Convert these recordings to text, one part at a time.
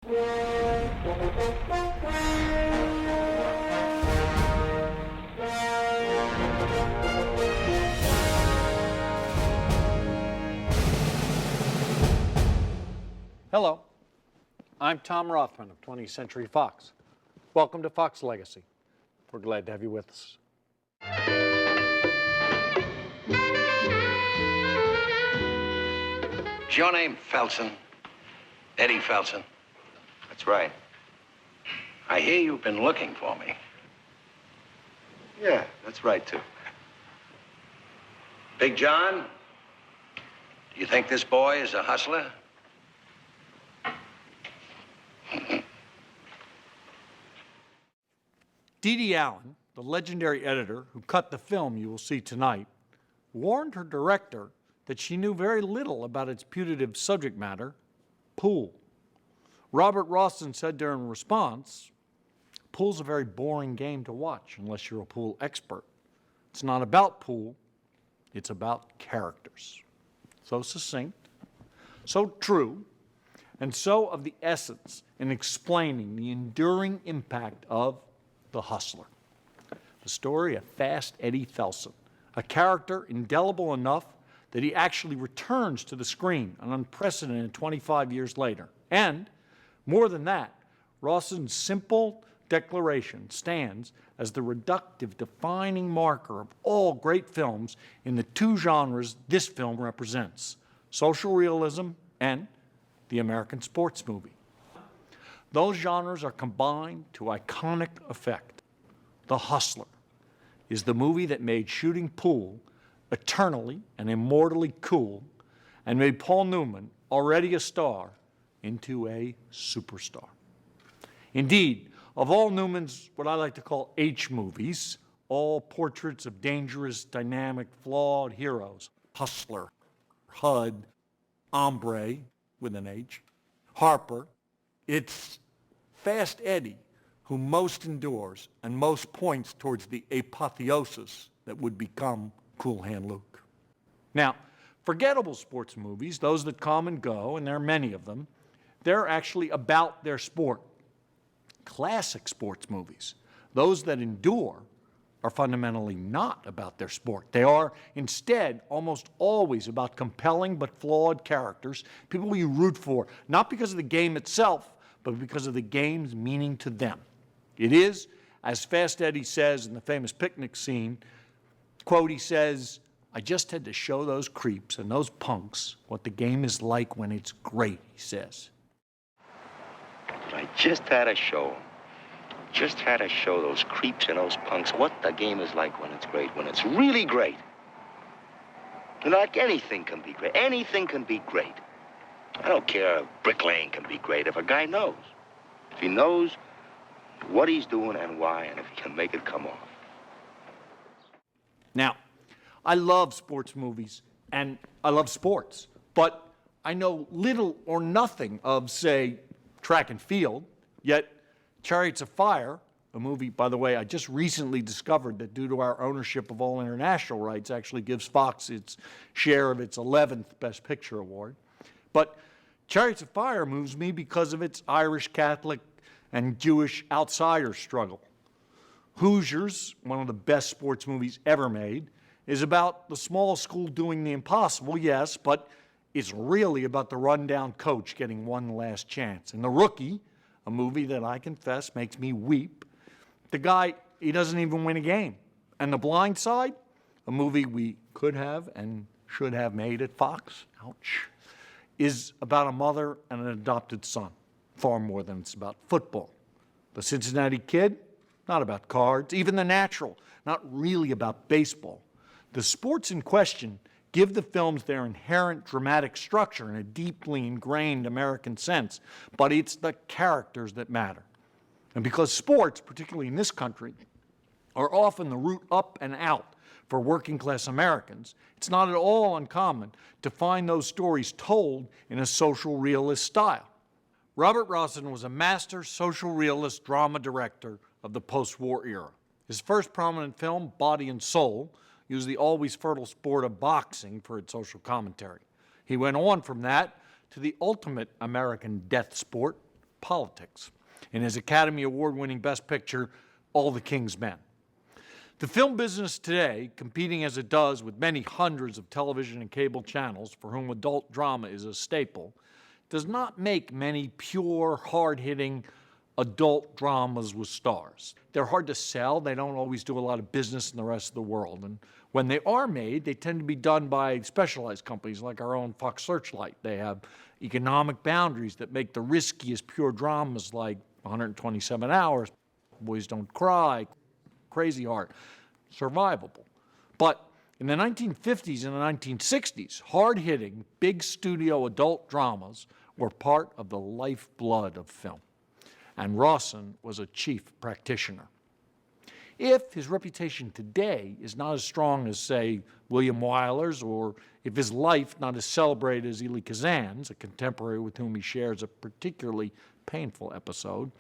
Hello, I'm Tom Rothman of 20th Century Fox. Welcome to Fox Legacy. We're glad to have you with us. Is your name Felsen? Eddie Felsen? That's right. I hear you've been looking for me. Yeah, that's right, too. Big John, do you think this boy is a hustler? Dee Dee Allen, the legendary editor who cut the film you will see tonight, warned her director that she knew very little about its putative subject matter, pool. Robert Rawson said in response, pool's a very boring game to watch unless you're a pool expert. It's not about pool, it's about characters. So succinct, so true, and so of the essence in explaining the enduring impact of The Hustler. The story of Fast Eddie Felsen, a character indelible enough that he actually returns to the screen, an unprecedented 25 years later. And, more than that, Rawson's simple declaration stands as the reductive defining marker of all great films in the two genres this film represents, social realism and the American sports movie. Those genres are combined to iconic effect. The Hustler is the movie that made shooting pool eternally and immortally cool and made Paul Newman, already a star, into a superstar. Indeed, of all Newman's what I like to call H movies, all portraits of dangerous, dynamic, flawed heroes, Hustler, Hud, Hombre, with an H, Harper, it's Fast Eddie who most endures and most points towards the apotheosis that would become Cool Hand Luke. Now, forgettable sports movies, those that come and go, and there are many of them, they're actually about their sport. Classic sports movies, those that endure, are fundamentally not about their sport. They are instead almost always about compelling but flawed characters, people you root for, not because of the game itself, but because of the game's meaning to them. It is, as Fast Eddie says in the famous picnic scene, quote, he says, "I just had to show those creeps and those punks what the game is like when it's great," he says. I just had to show them. Just had to show those creeps and those punks what the game is like when it's great, when it's really great. You know, like anything can be great. Anything can be great. I don't care if bricklaying can be great if a guy knows. If he knows what he's doing and why, and if he can make it come off. Now, I love sports movies, and I love sports, but I know little or nothing of, say, track and field, yet Chariots of Fire, a movie, by the way, I just recently discovered that due to our ownership of all international rights actually gives Fox its share of its 11th Best Picture award. But Chariots of Fire moves me because of its Irish Catholic and Jewish outsider struggle. Hoosiers, one of the best sports movies ever made, is about the small school doing the impossible, yes, but it's really about the rundown coach getting one last chance. And The Rookie, a movie that I confess makes me weep, the guy, he doesn't even win a game. And The Blind Side, a movie we could have and should have made at Fox, ouch, is about a mother and an adopted son, far more than it's about football. The Cincinnati Kid, not about cards. Even The Natural, not really about baseball. The sports in question give the films their inherent dramatic structure in a deeply ingrained American sense, but it's the characters that matter. And because sports, particularly in this country, are often the route up and out for working class Americans, it's not at all uncommon to find those stories told in a social realist style. Robert Rawson was a master social realist drama director of the post-war era. His first prominent film, Body and Soul, used the always fertile sport of boxing for its social commentary. He went on from that to the ultimate American death sport, politics in his Academy Award-winning Best Picture, All the King's Men. The film business today, competing as it does with many hundreds of television and cable channels for whom adult drama is a staple, does not make many pure, hard-hitting adult dramas with stars. They're hard to sell. They don't always do a lot of business in the rest of the world. And when they are made, they tend to be done by specialized companies like our own Fox Searchlight. They have economic boundaries that make the riskiest pure dramas like 127 Hours, Boys Don't Cry, Crazy Heart, survivable. But in the 1950s and the 1960s, hard-hitting, big studio adult dramas were part of the lifeblood of film. And Rawson was a chief practitioner. If his reputation today is not as strong as, say, William Wyler's, or if his life not as celebrated as Elie Kazan's, a contemporary with whom he shares a particularly painful episode,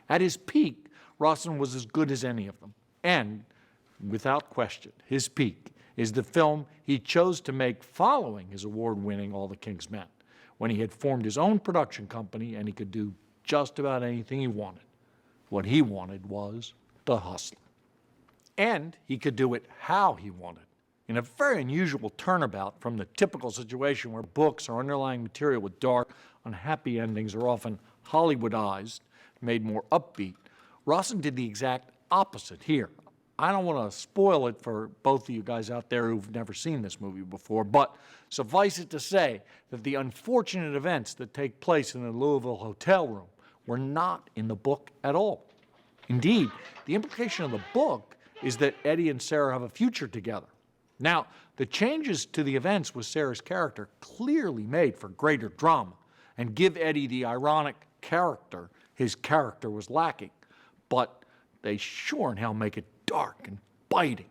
at his peak, Rawson was as good as any of them. And, without question, his peak is the film he chose to make following his award-winning All the King's Men, when he had formed his own production company and he could do just about anything he wanted. What he wanted was The Hustler. And he could do it how he wanted, in a very unusual turnabout from the typical situation where books or underlying material with dark, unhappy endings are often Hollywoodized, made more upbeat. Rawson did the exact opposite here. I don't want to spoil it for both of you guys out there who've never seen this movie before, but suffice it to say that the unfortunate events that take place in the Louisville hotel room were not in the book at all. Indeed, the implication of the book is that Eddie and Sarah have a future together. Now, the changes to the events with Sarah's character clearly made for greater drama and give Eddie the ironic character his character was lacking, but they sure in hell make it dark and biting.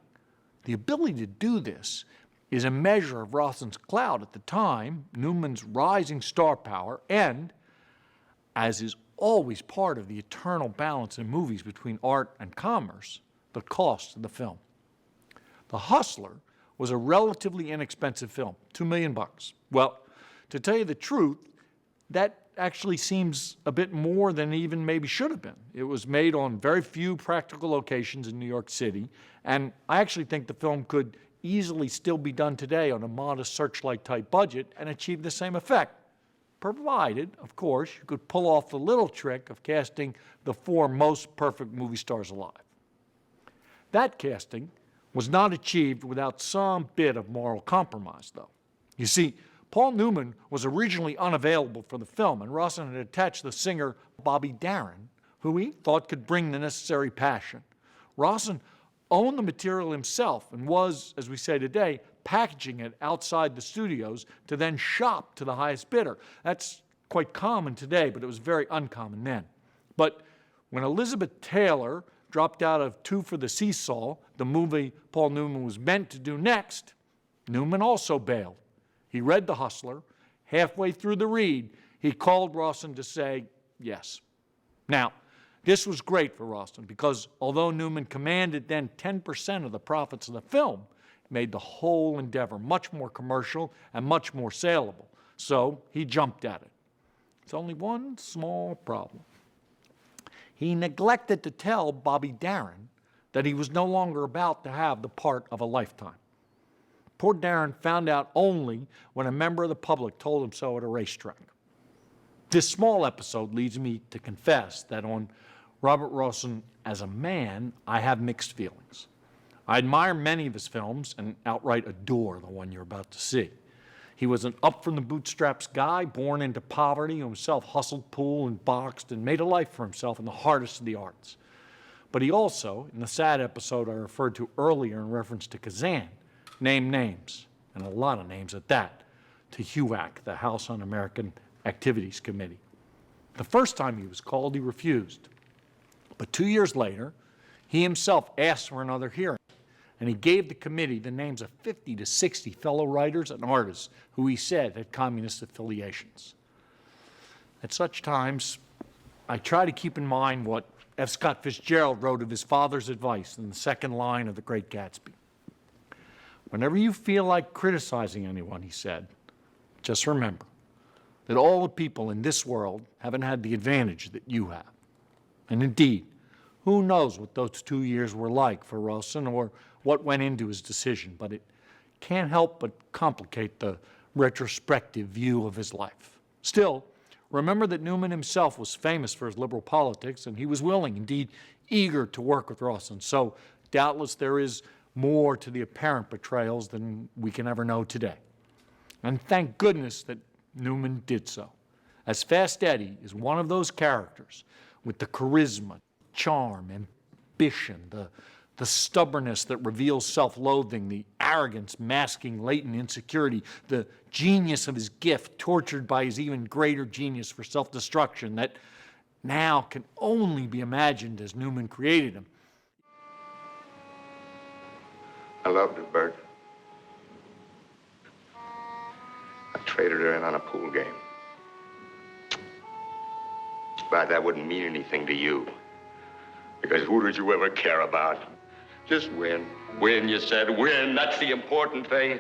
The ability to do this is a measure of Rawson's clout at the time, Newman's rising star power, and, as is always part of the eternal balance in movies between art and commerce, the cost of the film. The Hustler was a relatively inexpensive film, $2 million. Well, to tell you the truth, that actually seems a bit more than it even maybe should have been. It was made on very few practical locations in New York City, and I actually think the film could easily still be done today on a modest Searchlight-type budget and achieve the same effect, provided, of course, you could pull off the little trick of casting the four most perfect movie stars alive. That casting was not achieved without some bit of moral compromise, though. You see, Paul Newman was originally unavailable for the film, and Rawson had attached the singer Bobby Darin, who he thought could bring the necessary passion. Rawson owned the material himself and was, as we say today, packaging it outside the studios to then shop to the highest bidder. That's quite common today, but it was very uncommon then. But when Elizabeth Taylor dropped out of Two for the Seesaw, the movie Paul Newman was meant to do next, Newman also bailed. He read The Hustler. Halfway through the read, he called Rawson to say yes. Now, this was great for Rawson because although Newman commanded then 10% of the profits of the film, it made the whole endeavor much more commercial and much more saleable. So he jumped at it. It's only one small problem. He neglected to tell Bobby Darin that he was no longer about to have the part of a lifetime. Poor Darin found out only when a member of the public told him so at a racetrack. This small episode leads me to confess that on Robert Rawson as a man, I have mixed feelings. I admire many of his films and outright adore the one you're about to see. He was an up-from-the-bootstraps guy, born into poverty, who himself hustled, pool, and boxed, and made a life for himself in the hardest of the arts. But he also, in the sad episode I referred to earlier in reference to Kazan, named names, and a lot of names at that, to HUAC, the House Un-American Activities Committee. The first time he was called, he refused. But 2 years later, he himself asked for another hearing, and he gave the committee the names of 50 to 60 fellow writers and artists who he said had communist affiliations. At such times, I try to keep in mind what F. Scott Fitzgerald wrote of his father's advice in the second line of The Great Gatsby. Whenever you feel like criticizing anyone, he said, just remember that all the people in this world haven't had the advantage that you have. And indeed, who knows what those 2 years were like for Rosen or what went into his decision, but it can't help but complicate the retrospective view of his life. Still, remember that Newman himself was famous for his liberal politics, and he was willing, indeed eager, to work with Rosen. So doubtless there is more to the apparent betrayals than we can ever know today. And thank goodness that Newman did so, as Fast Eddie is one of those characters with the charisma, charm, ambition, the stubbornness that reveals self-loathing, the arrogance masking latent insecurity, the genius of his gift tortured by his even greater genius for self-destruction that now can only be imagined as Newman created him. I loved her, Bert. I traded her in on a pool game. But that wouldn't mean anything to you. Because who did you ever care about? Just win. Win, you said. Win. That's the important thing.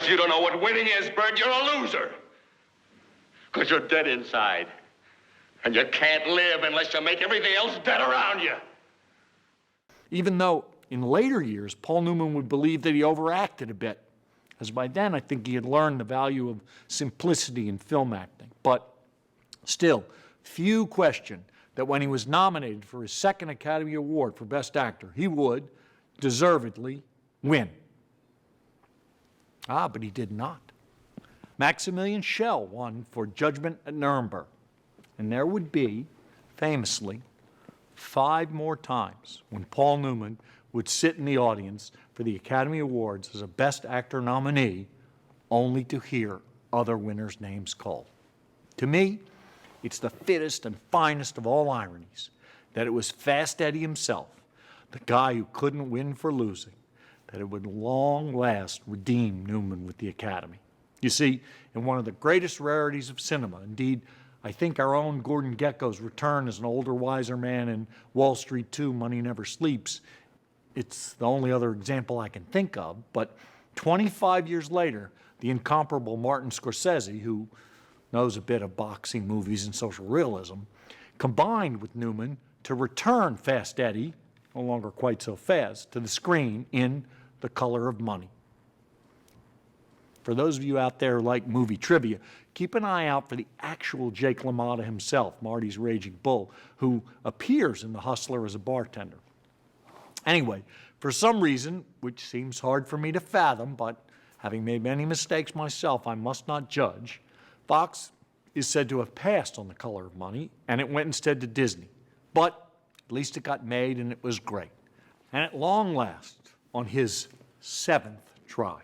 If you don't know what winning is, Bert, you're a loser. Because you're dead inside. And you can't live unless you make everything else dead around you. Even though in later years, Paul Newman would believe that he overacted a bit, as by then I think he had learned the value of simplicity in film acting. But still, few question that when he was nominated for his second Academy Award for Best Actor, he would, deservedly, win. But he did not. Maximilian Schell won for Judgment at Nuremberg. And there would be, famously, 5 more times when Paul Newman would sit in the audience for the Academy Awards as a Best Actor nominee, only to hear other winners' names called. To me, it's the fittest and finest of all ironies that it was Fast Eddie himself, the guy who couldn't win for losing, that it would long last redeem Newman with the Academy. You see, in one of the greatest rarities of cinema, indeed, I think our own Gordon Gekko's return as an older, wiser man in Wall Street 2, Money Never Sleeps, it's the only other example I can think of, but 25 years later, the incomparable Martin Scorsese, who knows a bit of boxing, movies, and social realism, combined with Newman to return Fast Eddie, no longer quite so fast, to the screen in The Color of Money. For those of you out there who like movie trivia, keep an eye out for the actual Jake LaMotta himself, Marty's Raging Bull, who appears in The Hustler as a bartender. Anyway, for some reason, which seems hard for me to fathom, but having made many mistakes myself, I must not judge, Fox is said to have passed on The Color of Money, and it went instead to Disney. But at least it got made, and it was great. And at long last, on his 7th try,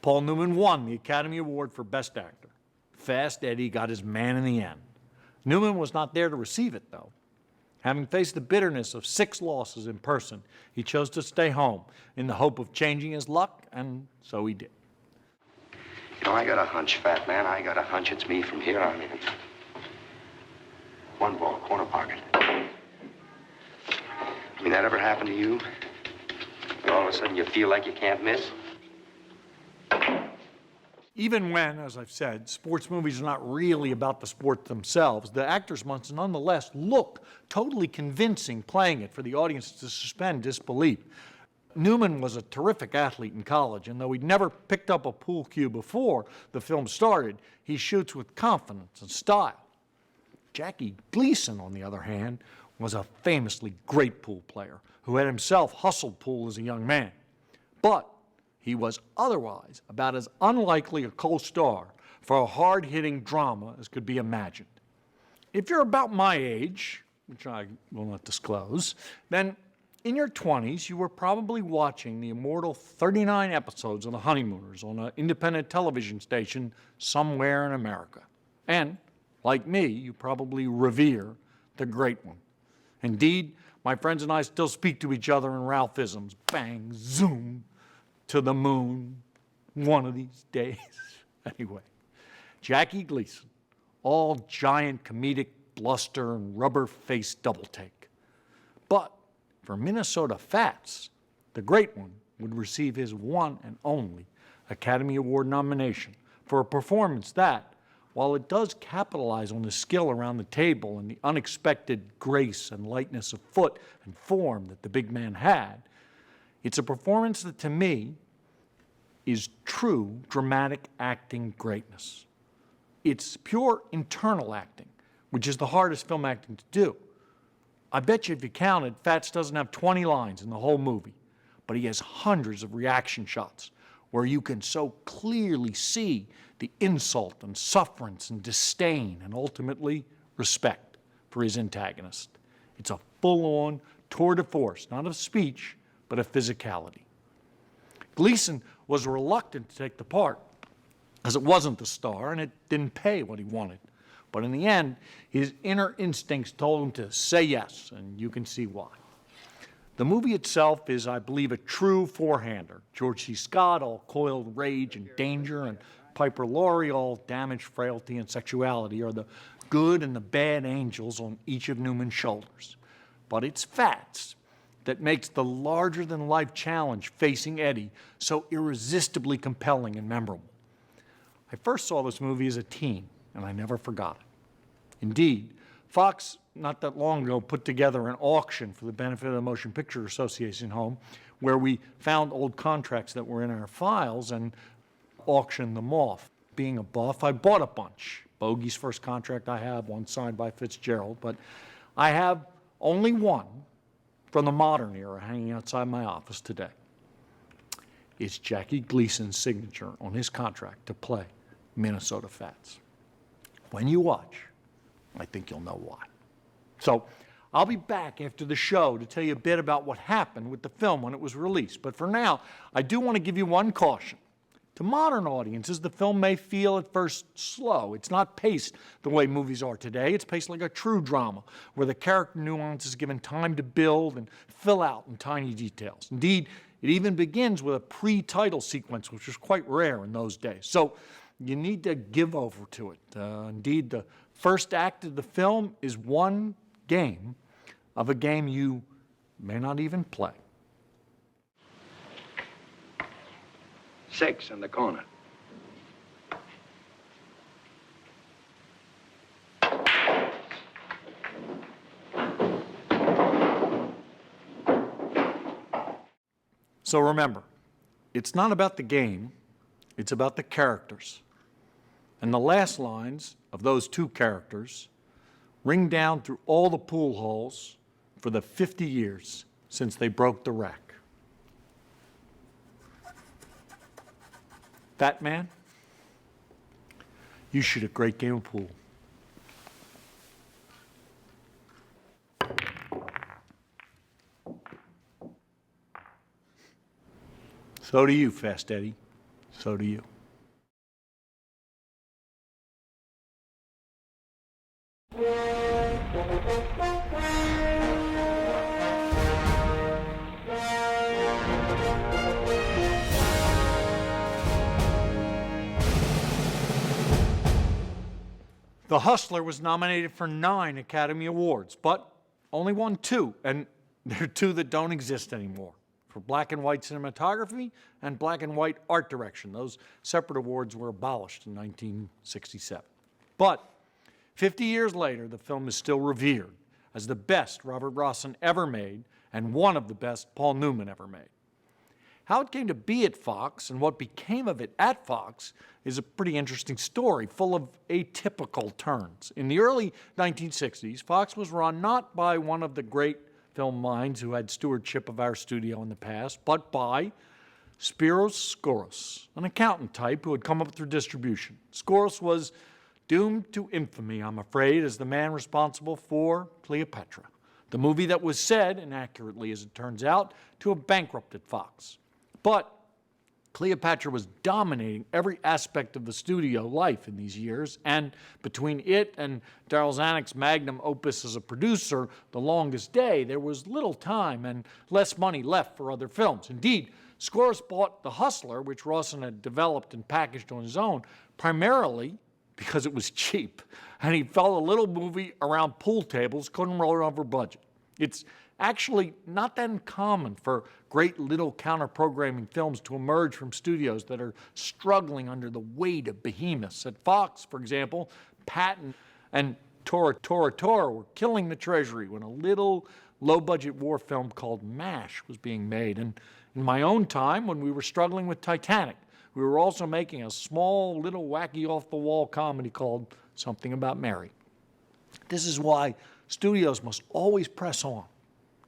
Paul Newman won the Academy Award for Best Actor. Fast Eddie got his man in the end. Newman was not there to receive it, though. Having faced the bitterness of 6 losses in person, he chose to stay home in the hope of changing his luck, and so he did. You know, I got a hunch, fat man. I got a hunch it's me from here on in. 1 ball, corner pocket. I mean, that ever happened to you? All of a sudden you feel like you can't miss? Even when, as I've said, sports movies are not really about the sport themselves, the actors must nonetheless look totally convincing playing it for the audience to suspend disbelief. Newman was a terrific athlete in college, and though he'd never picked up a pool cue before the film started, he shoots with confidence and style. Jackie Gleason, on the other hand, was a famously great pool player who had himself hustled pool as a young man. But he was otherwise about as unlikely a co-star for a hard-hitting drama as could be imagined. If you're about my age, which I will not disclose, then in your 20s, you were probably watching the immortal 39 episodes of The Honeymooners on an independent television station somewhere in America. And, like me, you probably revere the great one. Indeed, my friends and I still speak to each other in Ralphisms. Bang, zoom, to the moon, one of these days. Anyway, Jackie Gleason, all giant comedic bluster and rubber-faced double-take. But for Minnesota Fats, the great one would receive his one and only Academy Award nomination for a performance that, while it does capitalize on the skill around the table and the unexpected grace and lightness of foot and form that the big man had, it's a performance that, to me, is true dramatic acting greatness. It's pure internal acting, which is the hardest film acting to do. I bet you if you counted, Fats doesn't have 20 lines in the whole movie, but he has hundreds of reaction shots where you can so clearly see the insult and sufferance and disdain and ultimately respect for his antagonist. It's a full-on tour de force, not of speech, but of physicality. Gleason was reluctant to take the part because it wasn't the star and it didn't pay what he wanted. But in the end, his inner instincts told him to say yes, and you can see why. The movie itself is, I believe, a true four-hander. George C. Scott, all coiled rage and danger, and Piper Laurie, all damage, frailty, and sexuality, are the good and the bad angels on each of Newman's shoulders. But it's Fats that makes the larger-than-life challenge facing Eddie so irresistibly compelling and memorable. I first saw this movie as a teen, and I never forgot it. Indeed, Fox, not that long ago, put together an auction for the benefit of the Motion Picture Association home, where we found old contracts that were in our files and auctioned them off. Being a buff, I bought a bunch. Bogey's first contract I have, one signed by Fitzgerald, but I have only one from the modern era hanging outside my office today. It's Jackie Gleason's signature on his contract to play Minnesota Fats. When you watch, I think you'll know why. So I'll be back after the show to tell you a bit about what happened with the film when it was released. But for now, I do want to give you one caution. To modern audiences, the film may feel at first slow. It's not paced the way movies are today. It's paced like a true drama, where the character nuance is given time to build and fill out in tiny details. Indeed, it even begins with a pre-title sequence, which was quite rare in those days. So you need to give over to it. Indeed, the first act of the film is one game of a game you may not even play. 6 in the corner. So remember, it's not about the game, it's about the characters. And the last lines of those two characters ring down through all the pool halls for the 50 years since they broke the rack. Fat man, you shoot a great game of pool. So do you, Fast Eddie. So do you. The Hustler was nominated for 9 Academy Awards, but only won 2, and there are 2 that don't exist anymore, for black and white cinematography and black and white art direction. Those separate awards were abolished in 1967. But 50 years later, the film is still revered as the best Robert Rossen ever made and one of the best Paul Newman ever made. How it came to be at Fox and what became of it at Fox is a pretty interesting story, full of atypical turns. In the early 1960s, Fox was run not by one of the great film minds who had stewardship of our studio in the past, but by Spiros Skouras, an accountant type who had come up through distribution. Skouras was doomed to infamy, I'm afraid, as the man responsible for Cleopatra, the movie that was said, inaccurately as it turns out, to have bankrupted Fox. But Cleopatra was dominating every aspect of the studio life in these years, and between it and Darryl Zanuck's magnum opus as a producer, The Longest Day, there was little time and less money left for other films. Indeed, Skouras bought The Hustler, which Rossen had developed and packaged on his own, primarily because it was cheap, and he felt a little movie around pool tables couldn't roll it over budget. It's Actually, not that uncommon for great little counter-programming films to emerge from studios that are struggling under the weight of behemoths. At Fox, for example, Patton and Tora were killing the treasury when a little low-budget war film called MASH was being made. And in my own time, when we were struggling with Titanic, we were also making a small, little, wacky, off-the-wall comedy called Something About Mary. This is why studios must always press on,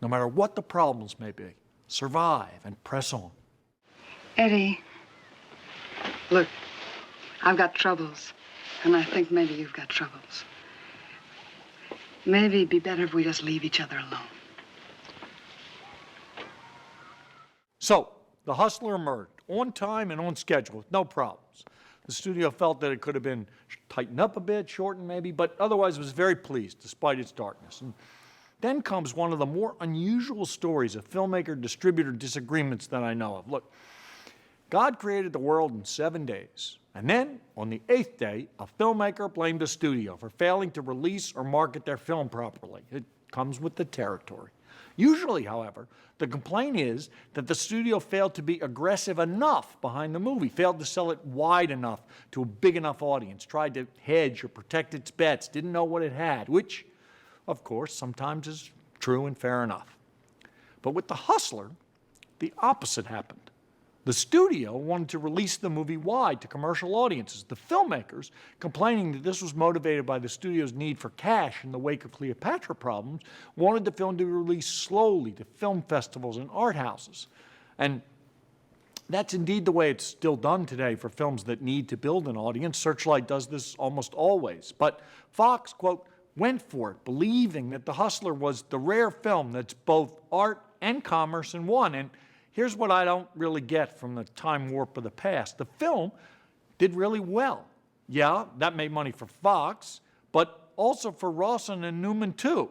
no matter what the problems may be. Survive and press on. Eddie, look, I've got troubles, and I think maybe you've got troubles. Maybe it'd be better if we just leave each other alone. So, The Hustler emerged on time and on schedule with no problems. The studio felt that it could have been tightened up a bit, shortened maybe, but otherwise was very pleased despite its darkness. And then comes one of the more unusual stories of filmmaker-distributor disagreements that I know of. Look, God created the world in 7 days, and then on the 8th day, a filmmaker blamed a studio for failing to release or market their film properly. It comes with the territory. Usually, however, the complaint is that the studio failed to be aggressive enough behind the movie, failed to sell it wide enough to a big enough audience, tried to hedge or protect its bets, didn't know what it had, which, of course, sometimes is true and fair enough. But with The Hustler, the opposite happened. The studio wanted to release the movie wide to commercial audiences. The filmmakers, complaining that this was motivated by the studio's need for cash in the wake of Cleopatra problems, wanted the film to be released slowly to film festivals and art houses. And that's indeed the way it's still done today for films that need to build an audience. Searchlight does this almost always. But Fox, quote, went for it, believing that The Hustler was the rare film that's both art and commerce in one. And here's what I don't really get from the time warp of the past. The film did really well. Yeah, that made money for Fox, but also for Rawson and Newman too.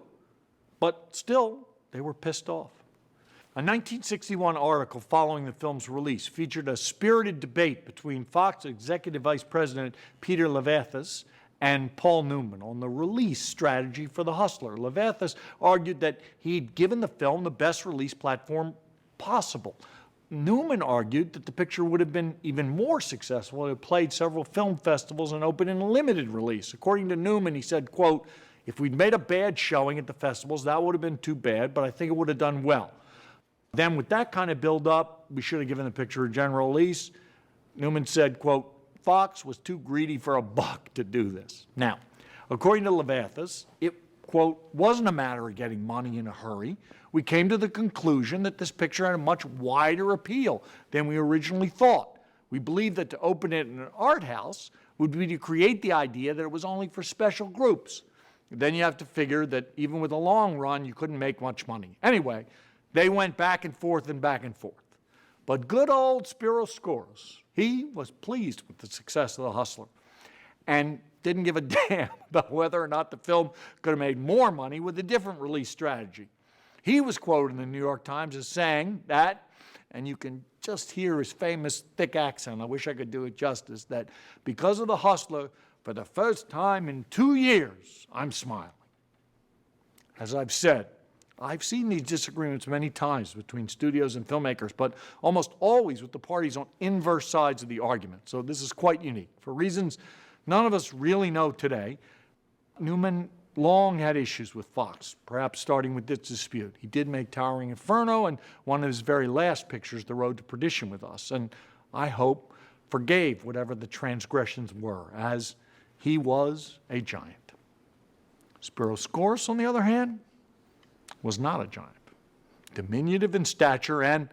But still, they were pissed off. A 1961 article following the film's release featured a spirited debate between Fox Executive Vice President Peter Levathis and Paul Newman on the release strategy for The Hustler. Levathis argued that he'd given the film the best release platform possible. Newman argued that the picture would have been even more successful if it played several film festivals and opened in a limited release. According to Newman, he said, quote, if we'd made a bad showing at the festivals, that would have been too bad, but I think it would have done well. Then with that kind of build-up, we should have given the picture a general release. Newman said, quote, Fox was too greedy for a buck to do this. Now, according to Levathis, it, quote, wasn't a matter of getting money in a hurry. We came to the conclusion that this picture had a much wider appeal than we originally thought. We believed that to open it in an art house would be to create the idea that it was only for special groups. Then you have to figure that even with a long run, you couldn't make much money. Anyway, they went back and forth and back and forth. But good old Spiros Skouras, he was pleased with the success of The Hustler and didn't give a damn about whether or not the film could have made more money with a different release strategy. He was quoted in the New York Times as saying that, and you can just hear his famous thick accent, I wish I could do it justice, that because of The Hustler, for the first time in 2 years, I'm smiling. As I've said, I've seen these disagreements many times between studios and filmmakers, but almost always with the parties on inverse sides of the argument. So this is quite unique. For reasons none of us really know today, Newman long had issues with Fox, perhaps starting with this dispute. He did make Towering Inferno and one of his very last pictures, The Road to Perdition, with us, and I hope forgave whatever the transgressions were, as he was a giant. Spiros Skouras, on the other hand, was not a giant. Diminutive in stature and,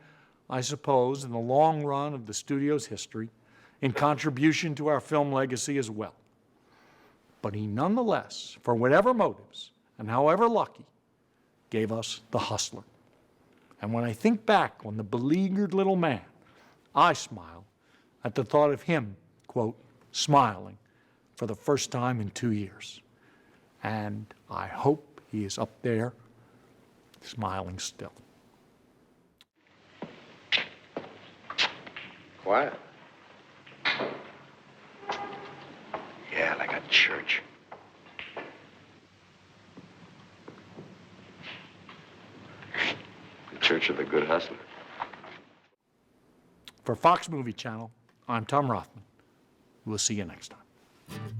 I suppose, in the long run of the studio's history, in contribution to our film legacy as well. But he nonetheless, for whatever motives and however lucky, gave us The Hustler. And when I think back on the beleaguered little man, I smile at the thought of him, quote, smiling for the first time in 2 years. And I hope he is up there smiling still. Quiet. Yeah, like a church. picture the good hustler. For Fox Movie Channel, I'm Tom Rothman. We'll see you next time.